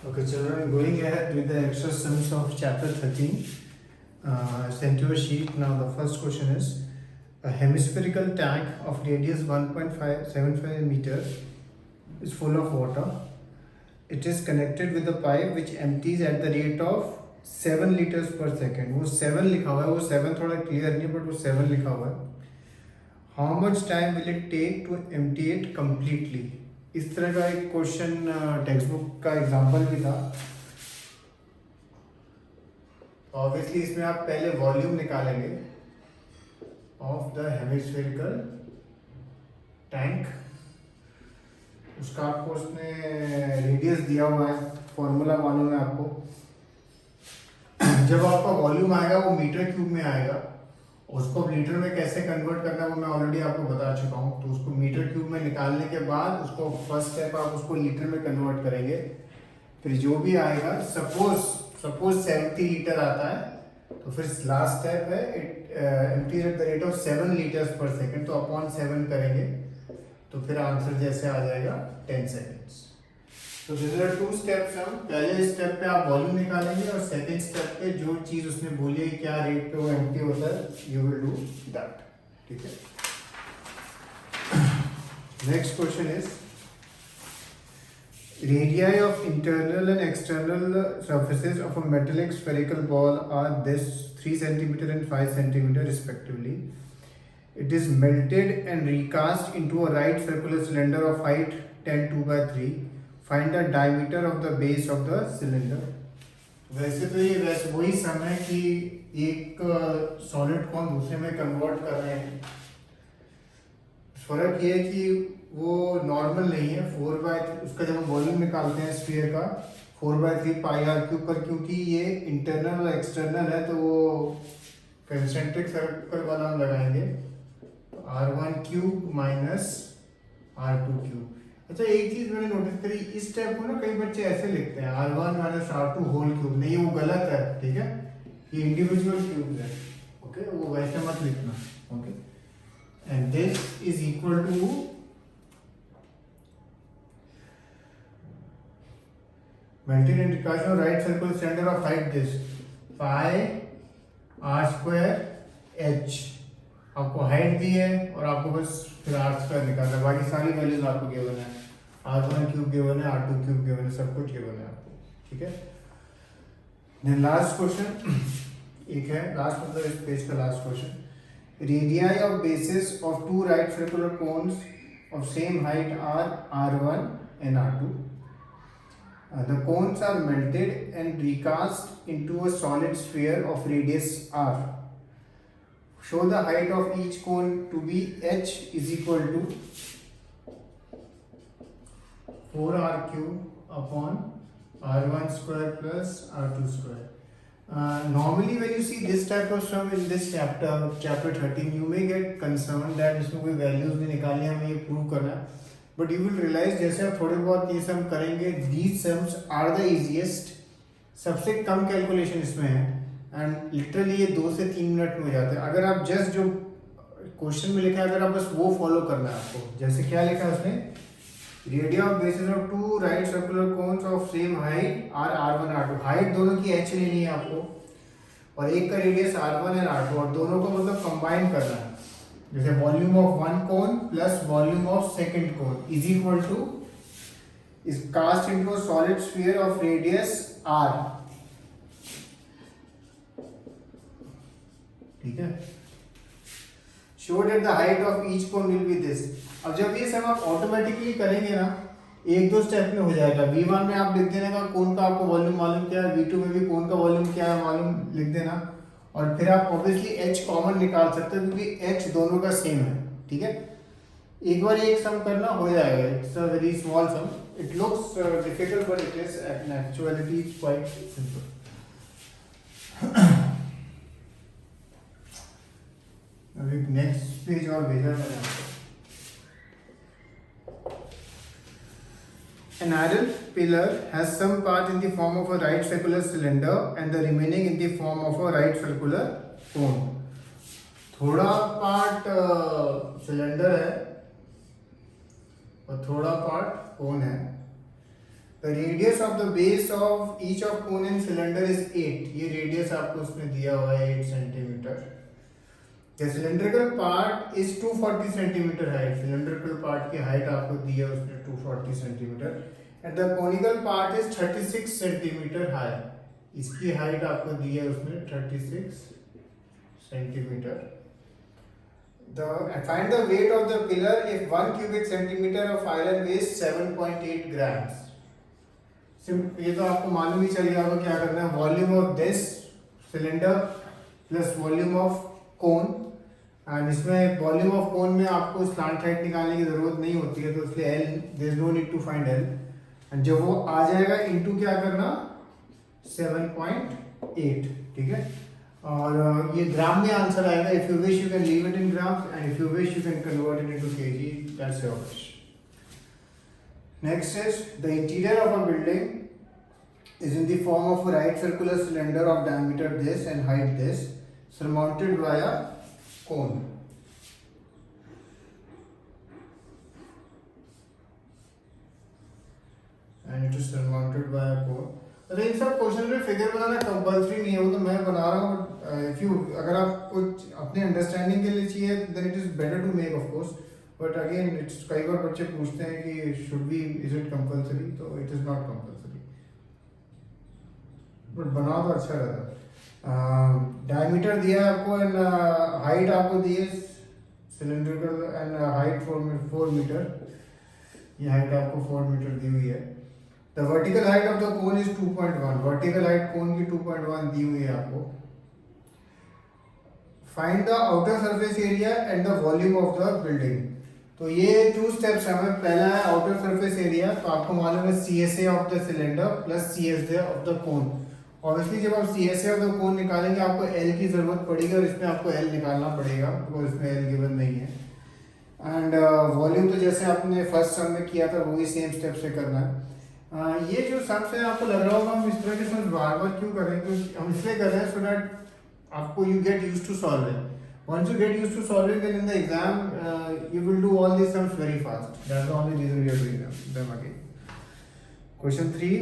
Okay, children, going ahead with the extra sums of chapter 13. Sent you a sheet. Now, the first question is a hemispherical tank of radius 1.575 meters is full of water. It is connected with a pipe which empties at the rate of 7 liters per second. वो 7 लिखा हुआ है, वो 7 थोड़ा clear नहीं, but वो 7 लिखा हुआ है. How much time will it take to empty it completely? इस तरह का एक क्वेश्चन टेक्स्ट बुक का एग्जाम्पल भी था. ऑब्वियसली इसमें आप पहले वॉल्यूम निकालेंगे ऑफ द हेमिस्फेरिकल टैंक. उसका आपको उसने रेडियस दिया हुआ है, फॉर्मूला मालूम है आपको. जब आपका वॉल्यूम आएगा वो मीटर क्यूब में आएगा. उसको लीटर में कैसे कन्वर्ट करना है वो मैं ऑलरेडी आपको बता चुका हूँ. तो उसको मीटर क्यूब में निकालने के बाद उसको फर्स्ट स्टेप आप उसको लीटर में कन्वर्ट करेंगे. फिर जो भी आएगा, सपोज 70 लीटर आता है, तो फिर लास्ट स्टेप है it empties at the rate of 7 litres पर सेकेंड. तो अपॉन 7 करेंगे तो फिर आंसर जैसे आ जाएगा 10 सेकेंड्स. तो दिस आर 2 स्टेप्स. हम पहले स्टेप पे आप वॉल्यूम निकालेंगे और सेकंड स्टेप पे जो चीज उसने बोली है क्या रेट पे वो एम्प्टी होता है, यू विल डू दैट. ठीक है. Next question is radii of internal and external surfaces of a metallic spherical ball are this 3 cm and 5 cm respectively. It is melted and recast into a right circular cylinder of height 10 2/3. Find the diameter of the base of the cylinder. वैसे तो ये वही सम है कि एक solid को हम दूसरे में कन्वर्ट कर रहे हैं. फर्क ये है कि वो नॉर्मल नहीं है 4/3. उसका जब हम वॉल्यूम निकालते हैं स्फीयर का 4/3 पाई आर क्यूब पर, क्योंकि ये इंटरनल और एक्सटर्नल है तो वो कंसेंट्रिक सर्कल वाला हम लगाएंगे. R1 cube minus R2 cube. अच्छा, एक चीज मैंने नोटिस करी, इस स्टेप को ना कई बच्चे ऐसे लिखते हैं R1 minus R2 whole cube. नहीं, वो गलत है. ठीक है, ये इंडिविजुअल क्यूब है. ओके, वो वैसे मत लिखना. Okay, and this is equal to melted and recast on right circular cylinder of height this pi r square h. आपको हाइट दी है और आपको बस फिर r स्क्वायर निकालना है. बाकी सारी वैल्यूज आपको गिवन है. R1 क्यूब गिवन है, R2 क्यूब गिवन है, सब कुछ गिवन है आपको. ठीक है. देन लास्ट क्वेश्चन एक है, लास्ट मतलब इस पेज का last question. Radii of bases of 2 right circular cones of same height are R1 and R2. The cones are melted and recast into a solid sphere of radius r. Show the height of each cone to be h is equal to 4r cube upon r1 square plus r2 square. Normally when you see this type of sum in this chapter 13, you may get concerned that इसमें कोई values भी निकालनी है, हमें ये prove करना है. But you will realise जैसे आप थोड़े बहुत ये सम करेंगे, these sums are the easiest. सबसे कम कैलकुलेशन इसमें है एंड लिटरली ये 2 से 3 मिनट में हो जाते हैं. अगर आप जस्ट जो क्वेश्चन में लिखा है अगर आप बस वो फॉलो करना है आपको. जैसे क्या लिखा है उसने, radii of bases of 2 right circular cones of same height are R1 R2. Height दोनों की h लेनी है आपको और एक का रेडियस R1 है R2 और दोनों को मतलब कंबाइन करना है. जैसे volume of one cone plus volume of second cone is equal to is cast into solid sphere of radius r. ठीक है. Show that the height of each cone will be this. अब जब ये सब आप ऑटोमेटिकली करेंगे ना, 1-2 step में हो जाएगा. V1 में आप लिख देने का कोन का आपको वॉल्यूम मालूम क्या है, V2 में भी कोन का वॉल्यूम क्या है मालूम लिख देना, और फिर आप ऑब्वियसली h कॉमन निकाल सकते हो क्योंकि h दोनों का सेम है. ठीक है. एक बार एक सम करना हो जाएगा. It's a very small sum. It looks difficult but it is in actuality quite simple. अभी नेक्स्ट पेज और भेजा मैंने आपको. An iron pillar has some part in the form of a right circular cylinder and the remaining in the form of a right circular cone. थोड़ा part cylinder है और थोड़ा part कोन है. The radius of the base of each of cone and cylinder is 8. ये radius आपको उसमें दिया हुआ है 8 centimeter. The cylindrical part is 240 centimeter height. Cylindrical part की height आपको दिया उसने 240 centimeter. And the conical part is 36 centimeter high. इसकी height आपको दिया उसने 36 centimeter. Find the weight of the pillar if 1 cubic centimeter of iron weighs 7.8 grams. ये तो आपको मालूम ही चल गया होगा क्या करना है. Volume of this cylinder plus volume of cone, and इसमें वॉल्यूम ऑफ कोन में आपको स्लांट हाइट निकालने की जरूरत नहीं होती है, तो इसलिए L there is no need to find L. एंड जब वो आ जाएगा इनटू क्या करना 7.8. ठीक है, और ये ग्राम में आंसर आएगा. If you wish you can leave it in grams and if you wish you can convert it into KG. That's your wish. Next is the interior of a building is in the form of a right circular cylinder of diameter this and height this, surmounted by a cone. And it is surmounted by a cone. अरे इन सब question में figure बनाना compulsory नहीं है, वो तो मैं बना रहा हूँ. इफ यू अगर आप कुछ अपने अंडरस्टैंडिंग के लिए चाहिए then it is better to make of course. But again it's कई बार बच्चे पूछते हैं कि should be is it compulsory, तो it is not compulsory, but बना तो अच्छा रहता. डायमीटर दिया है आपको एंड हाइट आपको दी है सिलेंड्रिकल एंड हाइट 4 मीटर. ये हाइट आपको 4 मीटर दी हुई है. The vertical height of the cone is 2.1. Vertical height cone की 2.1 दी हुई है आपको. Find the outer surface area and the volume of the building. तो ये 2 स्टेप्स हमें. पहला है आउटर सरफेस एरिया, तो आपको मालूम है CSA of the cylinder plus CSA of the cone. Obviously जब आप CSA ऑफ द कोन निकालेंगे आपको L की जरूरत पड़ेगी, और इसमें आपको L निकालना पड़ेगा बिकॉज इसमें L गिवन नहीं है. एंड वॉल्यूम तो जैसे आपने फर्स्ट सम में किया था वही सेम स्टेप से करना है. ये जो सम्स है आपको लग रहा होगा हम इस तरह के सम्स बार बार क्यों कर रहे हैं, क्योंकि हम इसलिए कर रहे हैं सो दैट आपको you get used to solving. Once you get used to solving, then in the exam you will do all these sums very fast. That's the only reason we are doing them again. Question 3: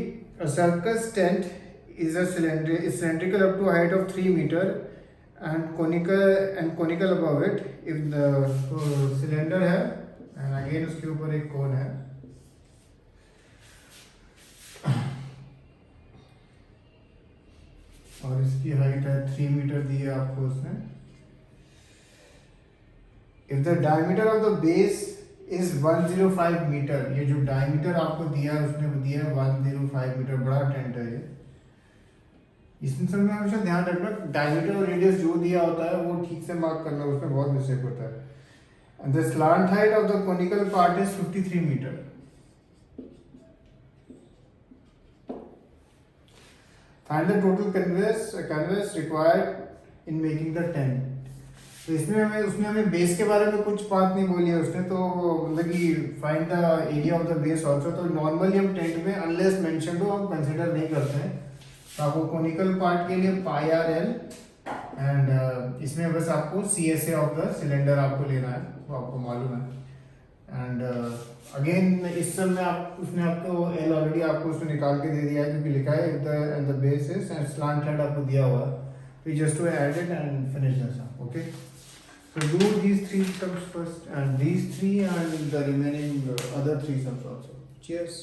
a circus tent is cylindrical up to a height of 3 meter and conical above it. If the cylinder है and again उसके ऊपर एक cone है. और इसकी height है 3 metre दी है आपको उसने. If the diameter of the base is 105 meter, ये जो diameter आपको दिया है उसने दिया है 105 मीटर. बड़ा टेंट है ये. इसमें सब में हमेशा ध्यान रखना diameter और radius जो दिया होता है वो ठीक से मार्क करना, उसमें बहुत मिस्टेक होता है. And the slant height of the conical part is 53 meter. Find the total canvas required in making the tent. तो इसमें उसने हमें बेस के बारे में कुछ बात नहीं बोली है उसने, तो मतलब कि find the area of the base also. तो नॉर्मली हम टेंट में अनलेस मेंशन्ड हो हम कंसीडर नहीं करते हैं. तो आपको कोनिकल पार्ट के लिए पाई आर एल एंड इसमें बस आपको CSA ऑफ द सिलेंडर आपको लेना है, वो आपको मालूम है. एंड अगेन इस सब में आप उसने आपको एल ऑलरेडी आपको उसने निकाल के दे दिया है क्योंकि लिखा है the base is and slant head आपको दिया हुआ है. तो just to add it and finish the sum. Okay, so do these 3 sums first and these 3 and the remaining other 3 sums also. Cheers.